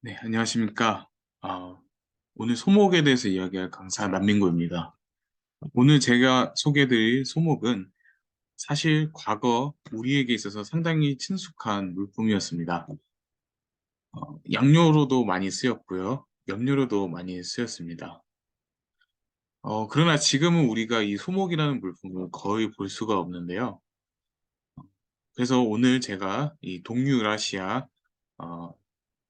네, 안녕하십니까. 아, 오늘 소목에 대해서 이야기할 강사 남민구입니다. 오늘 제가 소개해드릴 소목은 사실 과거 우리에게 있어서 상당히 친숙한 물품이었습니다. 양료로도 많이 쓰였고요. 염료로도 많이 쓰였습니다. 그러나 지금은 우리가 이 소목이라는 물품을 거의 볼 수가 없는데요. 그래서 오늘 제가 이 동유라시아 어,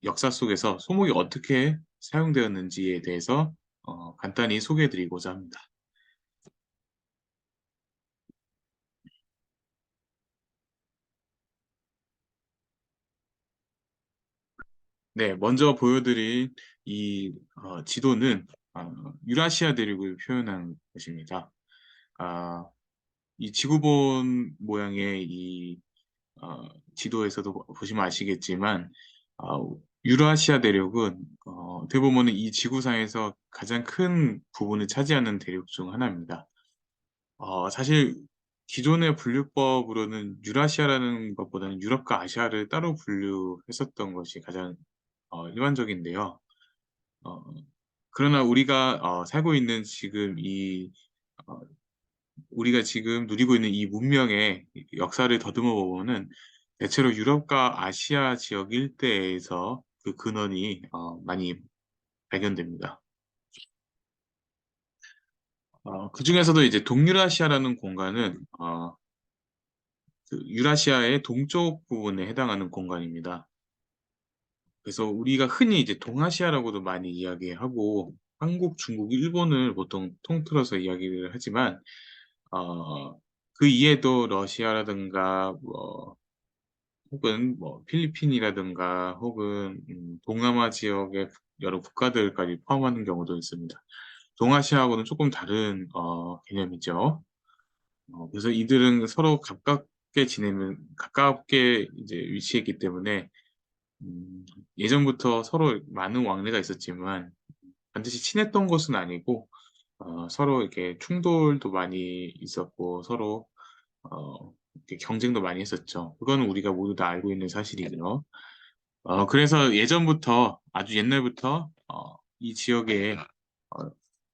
역사 속에서 소목이 어떻게 사용되었는지에 대해서 간단히 소개해드리고자 합니다. 네, 먼저 보여드릴 이 지도는 유라시아 대륙을 표현한 것입니다. 아, 이 지구본 모양의 이 지도에서도 보시면 아시겠지만 유라시아 대륙은 어떻게 보면 이 지구상에서 가장 큰 부분을 차지하는 대륙 중 하나입니다. 사실 기존의 분류법으로는 유라시아라는 것보다는 유럽과 아시아를 따로 분류했었던 것이 가장 일반적인데요. 어, 그러나 우리가 살고 있는 지금 어, 우리가 지금 누리고 있는 이 문명의 역사를 더듬어 보면은 대체로 유럽과 아시아 지역 일대에서 그 근원이 많이 발견됩니다. 그 중에서도 이제 동유라시아라는 공간은 그 유라시아의 동쪽 부분에 해당하는 공간입니다. 그래서 우리가 흔히 이제 동아시아라고도 많이 이야기하고 한국, 중국, 일본을 보통 통틀어서 이야기를 하지만 어, 그 이에도 러시아라든가 뭐 혹은 뭐 필리핀이라든가 혹은 동남아 지역의 여러 국가들까지 포함하는 경우도 있습니다. 동아시아하고는 조금 다른 개념이죠. 그래서 이들은 서로 가깝게 이제 위치했기 때문에 음, 예전부터 서로 많은 왕래가 있었지만 반드시 친했던 것은 아니고 서로 이렇게 충돌도 많이 있었고 서로 이렇게 경쟁도 많이 했었죠. 그거는 우리가 모두 다 알고 있는 사실이죠. 그래서 예전부터 아주 옛날부터 이 지역에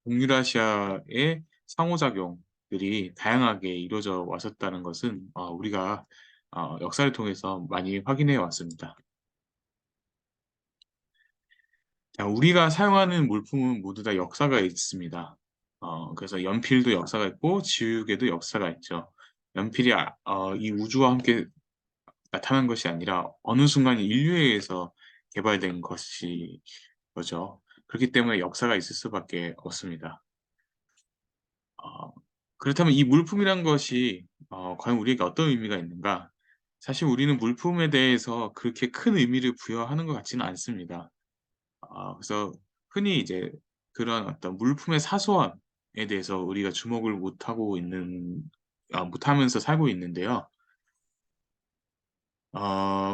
동유라시아의 상호작용들이 다양하게 이루어져 왔었다는 것은 우리가 역사를 통해서 많이 확인해 왔습니다. 자, 우리가 사용하는 물품은 모두 다 역사가 있습니다. 그래서 연필도 역사가 있고 지우개도 역사가 있죠. 연필이 이 우주와 함께 나타난 것이 아니라 어느 순간 인류에 의해서 개발된 것이 거죠. 그렇기 때문에 역사가 있을 수밖에 없습니다. 어, 그렇다면 이 물품이란 것이 과연 우리에게 어떤 의미가 있는가? 사실 우리는 물품에 대해서 그렇게 큰 의미를 부여하는 것 같지는 않습니다. 그래서 흔히 이제 그런 어떤 물품의 사소함에 대해서 우리가 주목을 못하면서 살고 있는데요.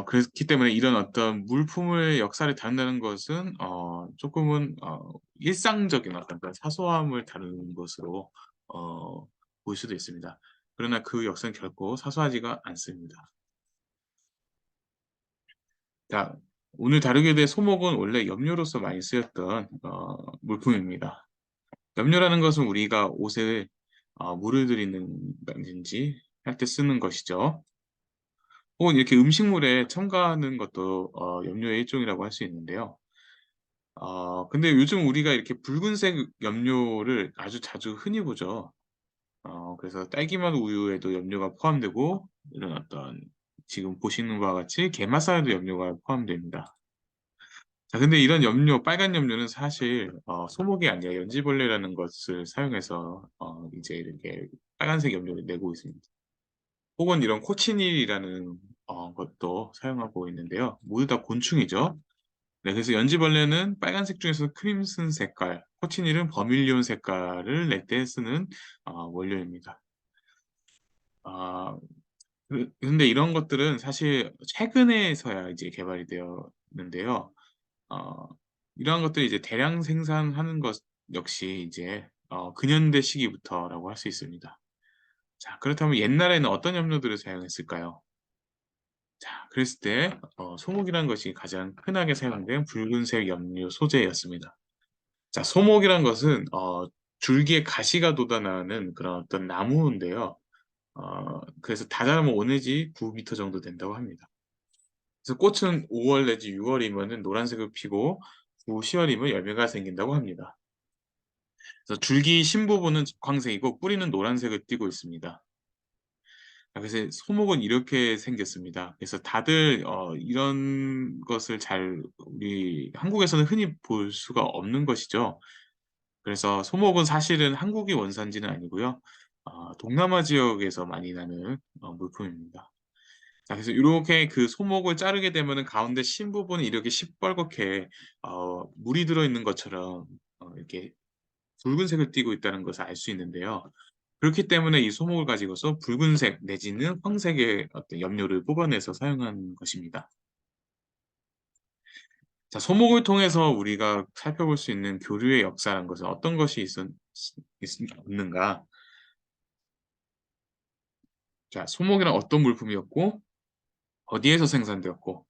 그렇기 때문에 이런 어떤 물품의 역사를 다룬다는 것은 조금은 일상적인 어떤 그런 사소함을 다루는 것으로 볼 수도 있습니다. 그러나 그 역사는 결코 사소하지가 않습니다. 자, 오늘 다루게 될 소목은 원래 염료로서 많이 쓰였던 물품입니다. 염료라는 것은 우리가 옷에 물을 들이는지 할 때 쓰는 것이죠. 혹은 이렇게 음식물에 첨가하는 것도 염료의 일종이라고 할 수 있는데요. 근데 요즘 우리가 이렇게 붉은색 염료를 아주 자주 흔히 보죠. 그래서 딸기맛 우유에도 염료가 포함되고 이런 어떤 지금 보시는 바와 같이 게맛살에도 염료가 포함됩니다. 자, 근데 이런 염료, 빨간 염료는 사실 소목이 아니라 연지벌레라는 것을 사용해서 이제 이렇게 빨간색 염료를 내고 있습니다. 혹은 이런 코치닐이라는 것도 사용하고 있는데요. 모두 다 곤충이죠. 네, 그래서 연지벌레는 빨간색 중에서 크림슨 색깔, 코치닐은 버밀리온 색깔을 낼 때 쓰는 원료입니다. 아, 근데 이런 것들은 사실 최근에서야 이제 개발이 되었는데요. 어, 이러한 것들이 이제 대량 생산하는 것 역시 이제 근현대 시기부터라고 할 수 있습니다. 자, 그렇다면 옛날에는 어떤 염료들을 사용했을까요? 자, 그랬을 때 소목이라는 것이 가장 흔하게 사용된 붉은색 염료 소재였습니다. 자, 소목이란 것은 줄기에 가시가 돋아나는 그런 어떤 나무인데요. 그래서 다 자라면 5 내지 9m 정도 된다고 합니다. 그래서 꽃은 5월 내지 6 월이면은 노란색을 피고 9, 10월이면 열매가 생긴다고 합니다. 그래서 줄기 신부분은 적황색이고 뿌리는 노란색을 띠고 있습니다. 그래서 소목은 이렇게 생겼습니다. 그래서 다들 이런 것을 잘 우리 한국에서는 흔히 볼 수가 없는 것이죠. 그래서 소목은 사실은 한국이 원산지는 아니고요. 동남아 지역에서 많이 나는 물품입니다. 자, 그래서 요렇게 그 소목을 자르게 되면은 가운데 신 부분이 이렇게 시뻘겋게 물이 들어 있는 것처럼 이렇게 붉은색을 띠고 있다는 것을 알 수 있는데요. 그렇기 때문에 이 소목을 가지고서 붉은색 내지는 황색의 어떤 염료를 뽑아내서 사용한 것입니다. 자, 소목을 통해서 우리가 살펴볼 수 있는 교류의 역사라는 것은 어떤 것이 있는가? 자, 소목이란 어떤 물품이었고 어디에서 생산되었고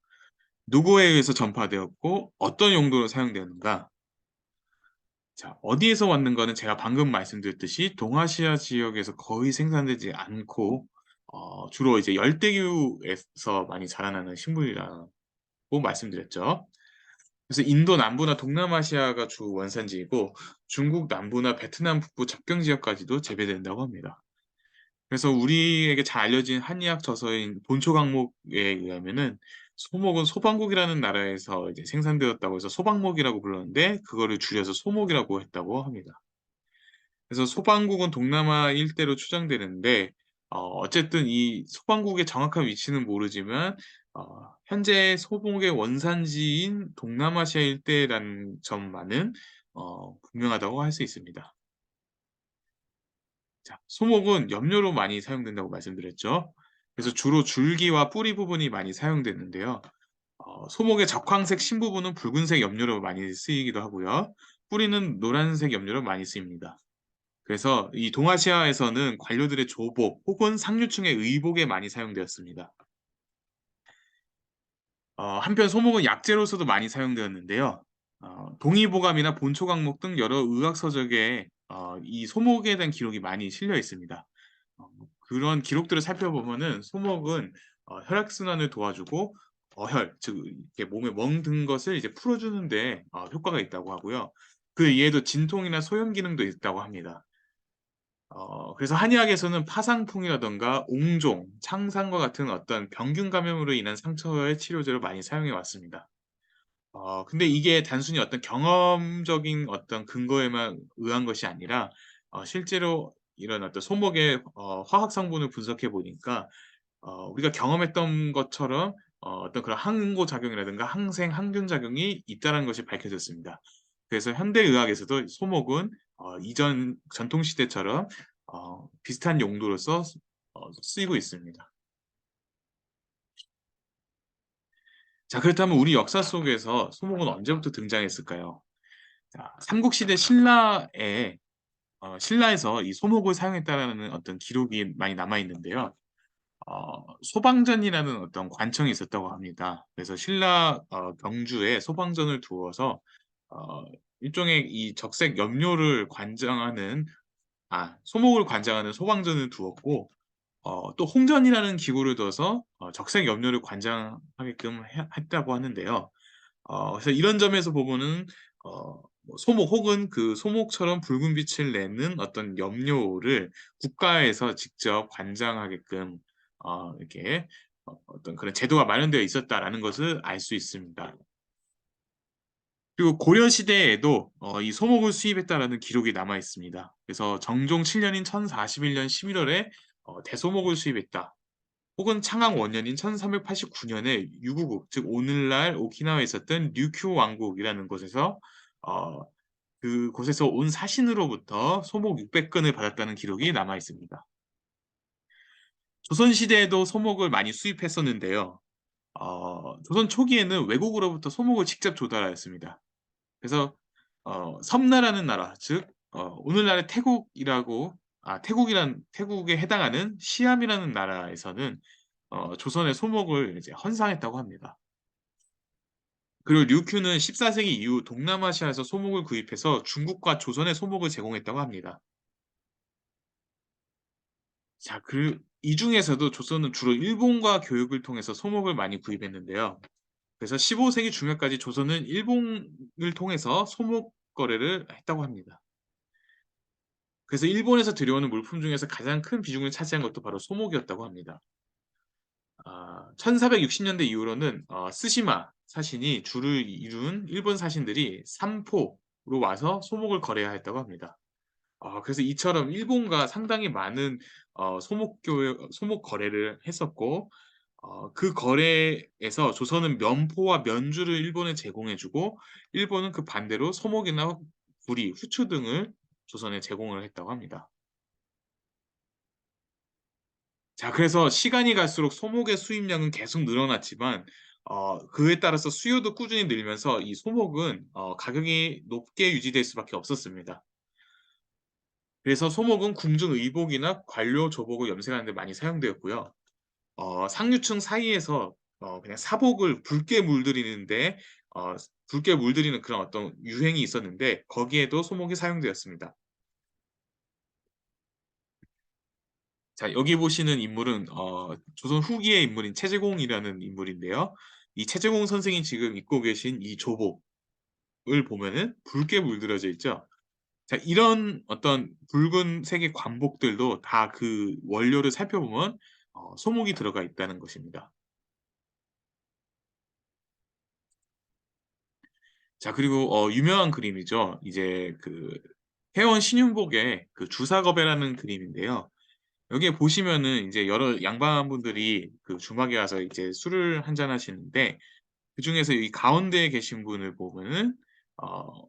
누구에 의해서 전파되었고 어떤 용도로 사용되었는가? 자, 어디에서 왔는가는 제가 방금 말씀드렸듯이 동아시아 지역에서 거의 생산되지 않고 주로 이제 열대기후에서 많이 자라나는 식물이라고 말씀드렸죠. 그래서 인도 남부나 동남아시아가 주 원산지이고 중국 남부나 베트남 북부 접경 지역까지도 재배된다고 합니다. 그래서 우리에게 잘 알려진 한의학 저서인 본초 강목에 의하면은 소목은 소방국이라는 나라에서 이제 생산되었다고 해서 소방목이라고 불렀는데 그거를 줄여서 소목이라고 했다고 합니다. 그래서 소방국은 동남아 일대로 추정되는데 어쨌든 이 소방국의 정확한 위치는 모르지만 현재 소목의 원산지인 동남아시아 일대라는 점만은 분명하다고 할 수 있습니다. 자, 소목은 염료로 많이 사용된다고 말씀드렸죠. 그래서 주로 줄기와 뿌리 부분이 많이 사용되는데요. 소목의 적황색 신부분은 붉은색 염료로 많이 쓰이기도 하고요. 뿌리는 노란색 염료로 많이 쓰입니다. 그래서 이 동아시아에서는 관료들의 조복 혹은 상류층의 의복에 많이 사용되었습니다. 한편 소목은 약재로서도 많이 사용되었는데요. 동의보감이나 본초강목 등 여러 의학 서적에 이 소목에 대한 기록이 많이 실려 있습니다. 어 그런 기록들을 살펴보면은 소목은 혈액순환을 도와주고 어혈 즉 이렇게 몸에 멍든 것을 이제 풀어주는 데 효과가 있다고 하고요. 그 이외에도 진통이나 소염 기능도 있다고 합니다. 그래서 한의학에서는 파상풍이라든가 옹종, 창상과 같은 어떤 병균 감염으로 인한 상처의 치료제로 많이 사용해 왔습니다. 근데 이게 단순히 어떤 경험적인 어떤 근거에만 의한 것이 아니라 실제로 이런 어떤 소목의 화학 성분을 분석해 보니까 우리가 경험했던 것처럼 어떤 그런 항응고 작용이라든가 항생, 항균 작용이 있다라는 것이 밝혀졌습니다. 그래서 현대 의학에서도 소목은 이전 전통 시대처럼 비슷한 용도로서 쓰이고 있습니다. 자, 그렇다면 우리 역사 속에서 소목은 언제부터 등장했을까요? 자, 삼국시대 신라에서 이 소목을 사용했다라는 어떤 기록이 많이 남아 있는데요. 소방전이라는 어떤 관청이 있었다고 합니다. 그래서 신라 경주에 소방전을 두어서 어 일종의 이 적색 염료를 관장하는 소목을 관장하는 소방전을 두었고 또 홍전이라는 기구를 둬서 적색 염료를 관장하게끔 해 했다고 하는데요. 그래서 이런 점에서 보면은 뭐 소목 혹은 그 소목처럼 붉은 빛을 내는 어떤 염료를 국가에서 직접 관장하게끔 이렇게 어떤 그런 제도가 마련되어 있었다라는 것을 알 수 있습니다. 그리고 고려 시대에도 이 소목을 수입했다라는 기록이 남아 있습니다. 그래서 정종 7 년인 1041년 11 월에 대소목을 수입했다. 혹은 창왕 원년인 1389 년에 유구국 즉 오늘날 오키나와에 있었던 류큐 왕국이라는 곳에서 어 그곳에서 온 사신으로부터 소목 600 건을 받았다는 기록이 남아 있습니다. 조선 시대에도 소목을 많이 수입했었는데요. 조선 초기에는 외국으로부터 소목을 직접 조달하였습니다. 그래서 섬나라는 나라 즉 오늘날의 태국에 해당하는 시암이라는 나라에서는 조선의 소목을 이제 헌상했다고 합니다. 그리고 류큐는 14세기 이후 동남아시아에서 소목을 구입해서 중국과 조선의 소목을 제공했다고 합니다. 자, 이 중에서도 조선은 주로 일본과 교육을 통해서 소목을 많이 구입했는데요. 그래서 15세기 중엽까지 조선은 일본을 통해서 소목 거래를 했다고 합니다. 그래서 일본에서 들여오는 물품 중에서 가장 큰 비중을 차지한 것도 바로 소목이었다고 합니다. 1460년대 이후로는 스시마 사신이 주를 이룬 일본 사신들이 삼포로 와서 소목을 거래해야 했다고 합니다. 그래서 이처럼 일본과 상당히 많은 소목 거래를 했었고, 그 거래에서 조선은 면포와 면주를 일본에 제공해주고, 일본은 그 반대로 소목이나 구리, 후추 등을 조선에 제공을 했다고 합니다. 자, 그래서 시간이 갈수록 소목의 수입량은 계속 늘어났지만, 그에 따라서 수요도 꾸준히 늘면서 이 소목은 가격이 높게 유지될 수밖에 없었습니다. 그래서 소목은 궁중 의복이나 관료 조복을 염색하는 데 많이 사용되었고요. 상류층 사이에서 그냥 사복을 붉게 물들이는데 붉게 물들이는 그런 어떤 유행이 있었는데 거기에도 소목이 사용되었습니다. 자, 여기 보시는 인물은 조선 후기의 인물인 최재공이라는 인물인데요. 이 최재공 선생이 지금 입고 계신 이 조복을 보면은 붉게 물들어져 있죠. 자, 이런 어떤 붉은색의 관복들도 다 그 원료를 살펴보면 소목이 들어가 있다는 것입니다. 자, 그리고 유명한 그림이죠. 이제 그 회원 신윤복의 그 주사겁이라는 그림인데요. 여기에 보시면은 이제 여러 양반분들이 그 주막에 와서 이제 술을 한잔 하시는데 그중에서 이 가운데에 계신 분을 보면은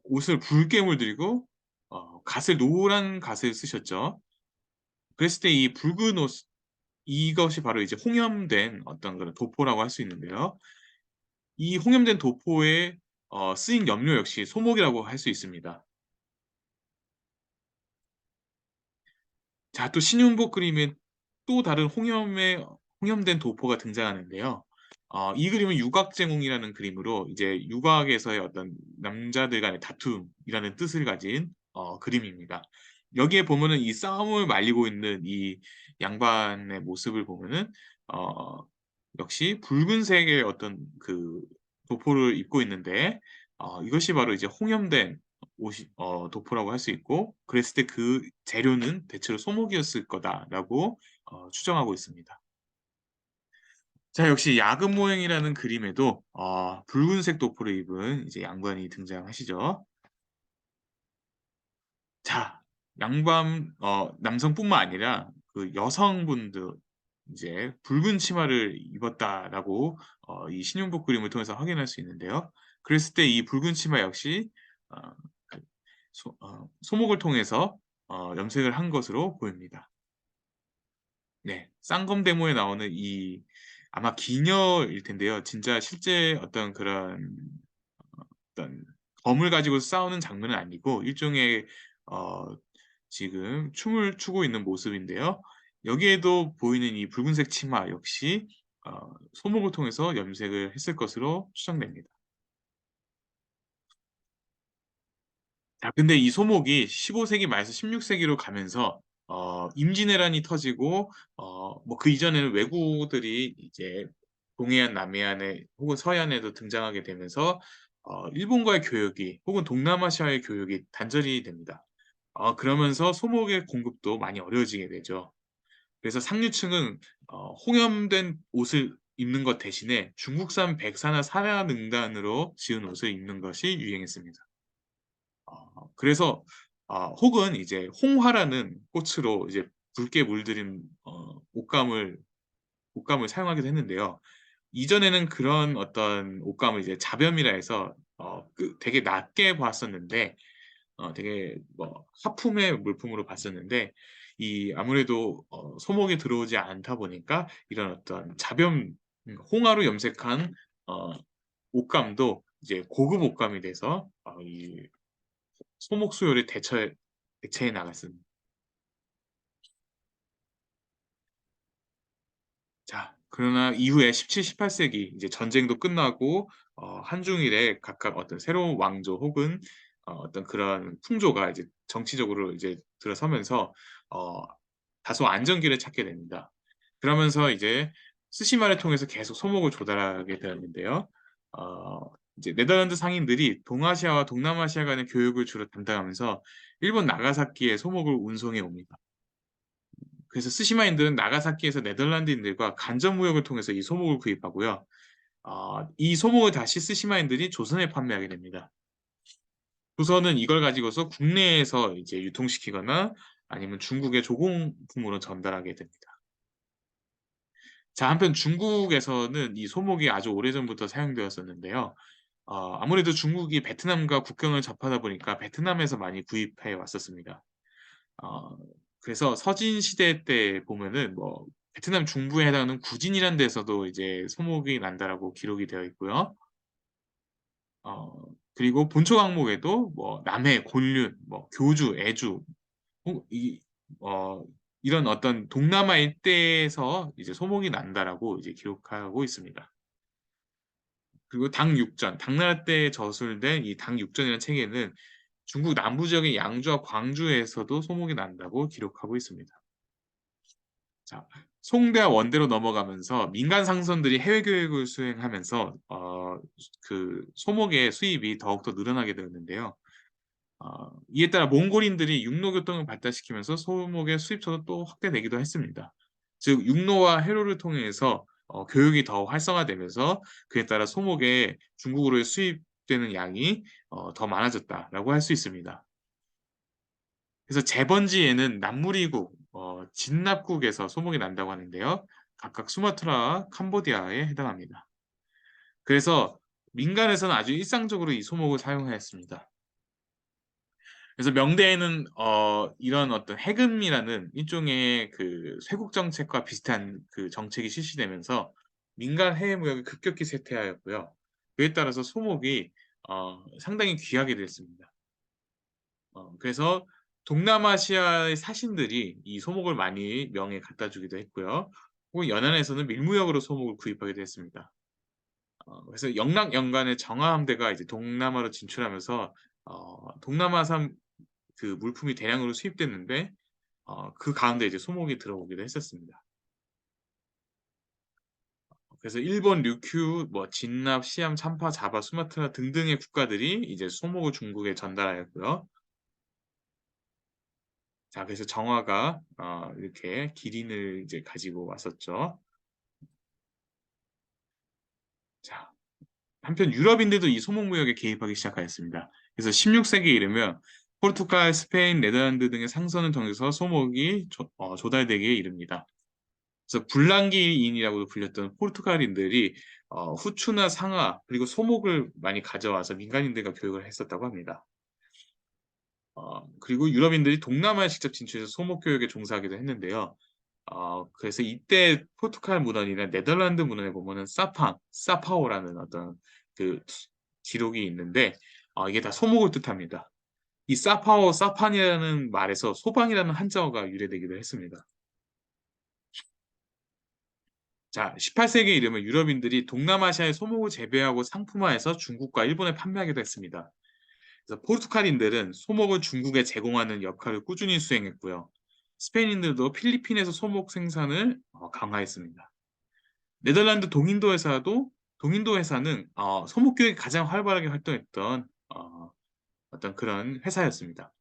옷을 붉게 물들이고 노란 갓을 쓰셨죠. 그랬을 때 이 붉은 옷 이것이 바로 이제 홍염된 어떤 그런 도포라고 할 수 있는데요. 이 홍염된 도포에 쓰인 염료 역시 소목이라고 할 수 있습니다. 자, 또 신윤복 그림에 또 다른 홍염된 도포가 등장하는데요. 이 그림은 유곽제공이라는 그림으로 이제 유곽에서의 어떤 남자들 간의 다툼이라는 뜻을 가진 그림입니다. 여기에 보면은 이 싸움을 말리고 있는 이 양반의 모습을 보면은 어, 역시 붉은색의 어떤 그 도포를 입고 있는데 이것이 바로 이제 홍염된 도포라고 할 수 있고 그랬을 때 그 재료는 대체로 소목이었을 거다라고 추정하고 있습니다. 자, 역시 야금 모형이라는 그림에도 붉은색 도포를 입은 이제 양반이 등장하시죠. 자, 남성뿐만 아니라 그 여성분도 이제 붉은 치마를 입었다라고 이 신윤복 그림을 통해서 확인할 수 있는데요. 그랬을 때 이 붉은 치마 역시 어, 그 소목을 통해서 염색을 한 것으로 보입니다. 네, 쌍검대모에 나오는 이 아마 기녀일 텐데요. 진짜 실제 어떤 검을 가지고 싸우는 장면은 아니고 일종의 어, 지금 춤을 추고 있는 모습인데요. 여기에도 보이는 이 붉은색 치마 역시 소목을 통해서 염색을 했을 것으로 추정됩니다. 자, 근데 이 소목이 15세기 말에서 16세기로 가면서 임진왜란이 터지고 뭐 그 이전에는 왜구들이 이제 동해안, 남해안에 혹은 서해안에도 등장하게 되면서 일본과의 교역이 혹은 동남아시아의 교역이 단절이 됩니다. 그러면서 소목의 공급도 많이 어려워지게 되죠. 그래서 상류층은 홍염된 옷을 입는 것 대신에 중국산 백사나 사야능단으로 지은 옷을 입는 것이 유행했습니다. 그래서 혹은 이제 홍화라는 꽃으로 이제 붉게 물들인 옷감을 사용하기도 했는데요. 이전에는 그런 어떤 옷감을 이제 자변이라 해서 되게 낮게 봤었는데 되게 뭐 하품의 물품으로 봤었는데 이 아무래도 소목이 들어오지 않다 보니까 이런 어떤 홍화로 염색한 어, 옷감도 이제 고급 옷감이 돼서 이 소목 수요를 대체해 나갔습니다. 자, 그러나 이후에 17, 18세기 이제 전쟁도 끝나고 한중일의 각각 어떤 새로운 왕조 혹은 어떤 그런 풍조가 이제 정치적으로 이제 들어서면서 어 다소 안정기를 찾게 됩니다. 그러면서 이제 스시마를 통해서 계속 소목을 조달하게 되었는데요. 어 이제 네덜란드 상인들이 동아시아와 동남아시아 간의 교육을 주로 담당하면서 일본 나가사키에 소목을 운송해 옵니다. 그래서 스시마인들은 나가사키에서 네덜란드인들과 간접 무역을 통해서 이 소목을 구입하고요. 이 소목을 다시 스시마인들이 조선에 판매하게 됩니다. 조선은 이걸 가지고서 국내에서 이제 유통시키거나 아니면 중국에 조공품으로 전달하게 됩니다. 자, 한편 중국에서는 이 소목이 아주 오래전부터 사용되었었는데요. 아무래도 중국이 베트남과 국경을 접하다 보니까 베트남에서 많이 구입해 왔었습니다. 어 그래서 서진 시대 때 보면은 뭐 베트남 중부에 해당하는 구진이라는 데서도 이제 소목이 난다라고 기록이 되어 있고요. 어 그리고 본초 강목에도 뭐 남해, 곤륜, 뭐 교주, 애주 혹 이 어 이런 어떤 동남아 일대에서 이제 소목이 난다라고 이제 기록하고 있습니다. 그리고 당육전, 당나라 때 저술된 이 당육전이라는 책에는 중국 남부 지역의 양주와 광주에서도 소목이 난다고 기록하고 있습니다. 자, 송대와 원대로 넘어가면서 민간 상선들이 해외 교육을 수행하면서 그 소목의 수입이 더욱더 늘어나게 되었는데요. 이에 따라 몽골인들이 육로 교통을 발달시키면서 소목의 수입처도 또 확대되기도 했습니다. 즉 육로와 해로를 통해서 교육이 더 활성화되면서 그에 따라 소목의 중국으로 수입되는 양이 더 많아졌다라고 할 수 있습니다. 그래서 제번지에는 남무리국, 진납국에서 소목이 난다고 하는데요. 각각 수마트라와 캄보디아에 해당합니다. 그래서 민간에서는 아주 일상적으로 이 소목을 사용하였습니다. 그래서 명대에는 이런 어떤 해금이라는 일종의 그 쇄국 정책과 비슷한 그 정책이 실시되면서 민간 해외 무역이 급격히 쇠퇴하였고요. 그에 따라서 소목이 상당히 귀하게 됐습니다. 그래서 동남아시아의 사신들이 이 소목을 많이 명에 갖다 주기도 했고요. 혹은 연안에서는 밀무역으로 소목을 구입하기도 했습니다. 그래서 영락연간의 정화함대가 이제 동남아로 진출하면서 동남아산 그 물품이 대량으로 수입됐는데 그 가운데 이제 소목이 들어오기도 했었습니다. 그래서 일본, 류큐, 뭐 진납, 시암, 참파, 자바, 수마트라 등등의 국가들이 이제 소목을 중국에 전달하였고요. 자, 그래서 정화가 이렇게 기린을 이제 가지고 왔었죠. 자, 한편 유럽인들도 이 소목 무역에 개입하기 시작하였습니다. 그래서 16세기에 이르면 포르투갈, 스페인, 네덜란드 등의 상선을 통해서 소목이 조달되기에 이릅니다. 그래서 불랑기인이라고도 불렸던 포르투갈인들이 후추나 상아 그리고 소목을 많이 가져와서 민간인들과 교육을 했었다고 합니다. 그리고 유럽인들이 동남아에 직접 진출해서 소목 교육에 종사하기도 했는데요. 그래서 이때 포르투갈 문헌이나 네덜란드 문헌에 보면은 사팡, 사파오라는 어떤 그 기록이 있는데 이게 다 소목을 뜻합니다. 이 사파오, 사판이라는 말에서 소방이라는 한자어가 유래되기도 했습니다. 자, 18세기에 이르면 유럽인들이 동남아시아의 소목을 재배하고 상품화해서 중국과 일본에 판매하기도 했습니다. 그래서 포르투갈인들은 소목을 중국에 제공하는 역할을 꾸준히 수행했고요. 스페인인들도 필리핀에서 소목 생산을 강화했습니다. 네덜란드 동인도 회사는 소목 교육이 가장 활발하게 활동했던 어떤 그런 회사였습니다.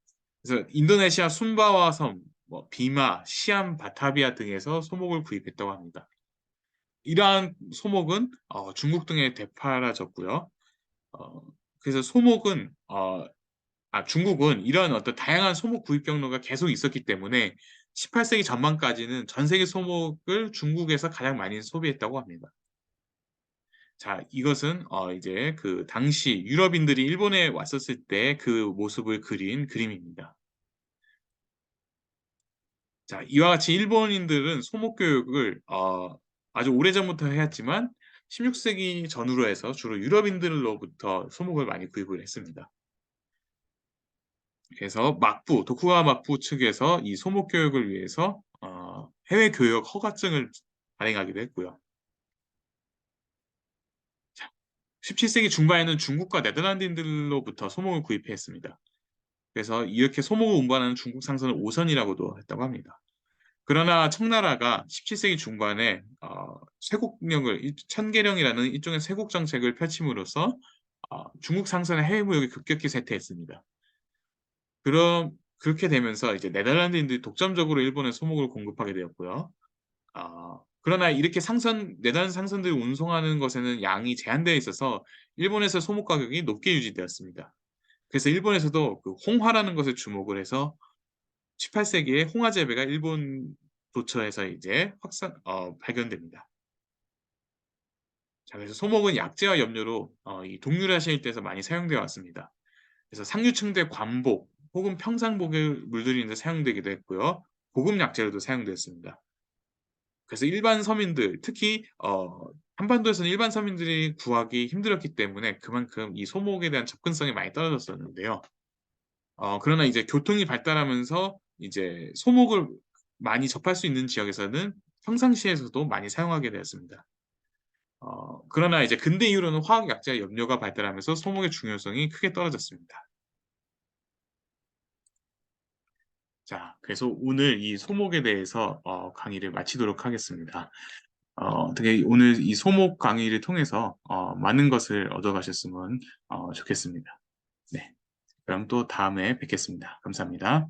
그래서 인도네시아 순바와 섬, 뭐 비마, 시암, 바타비아 등에서 소목을 구입했다고 합니다. 이러한 소목은 중국 등에 되팔아졌고요. 어, 그래서 중국은 이런 어떤 다양한 소목 구입 경로가 계속 있었기 때문에 18세기 전반까지는 전 세계 소목을 중국에서 가장 많이 소비했다고 합니다. 자, 이것은 이제 그 당시 유럽인들이 일본에 왔었을 때 그 모습을 그린 그림입니다. 자, 이와 같이 일본인들은 소목 교육을 아주 오래전부터 해왔지만 16세기 전후로 해서 주로 유럽인들로부터 소목을 많이 구입을 했습니다. 그래서 도쿠가와 막부 측에서 이 소목 교육을 위해서 해외 교역 허가증을 발행하기도 했고요. 17세기 중반에는 중국과 네덜란드인들로부터 소목을 구입했습니다. 그래서 이렇게 소목을 운반하는 중국 상선을 오선이라고도 했다고 합니다. 그러나 청나라가 17세기 중반에 쇄국령을 천계령이라는 일종의 쇄국 정책을 펼침으로써 중국 상선의 해외 무역이 급격히 쇠퇴했습니다. 그렇게 되면서 이제 네덜란드인들이 독점적으로 일본에 소목을 공급하게 되었고요. 그러나 이렇게 네덜란드 상선들이 운송하는 것에는 양이 제한되어 있어서 일본에서 소목 가격이 높게 유지되었습니다. 그래서 일본에서도 그 홍화라는 것에 주목을 해서 18세기에 홍화재배가 일본 도처에서 이제 발견됩니다. 자, 그래서 소목은 약재와 염료로 이 동유라시아 일대에서 많이 사용되어 왔습니다. 그래서 상류층대 관복 혹은 평상복을 물들이는 데 사용되기도 했고요. 고급 약재로도 사용되었습니다. 그래서 일반 서민들, 특히 한반도에서는 일반 서민들이 구하기 힘들었기 때문에 그만큼 이 소목에 대한 접근성이 많이 떨어졌었는데요. 그러나 이제 교통이 발달하면서 이제 소목을 많이 접할 수 있는 지역에서는 평상시에서도 많이 사용하게 되었습니다. 그러나 이제 근대 이후로는 화학 약재와 염료가 발달하면서 소목의 중요성이 크게 떨어졌습니다. 자, 그래서 오늘 이 소목에 대해서 강의를 마치도록 하겠습니다. 어떻게 오늘 이 소목 강의를 통해서 많은 것을 얻어가셨으면 좋겠습니다. 네, 그럼 또 다음에 뵙겠습니다. 감사합니다.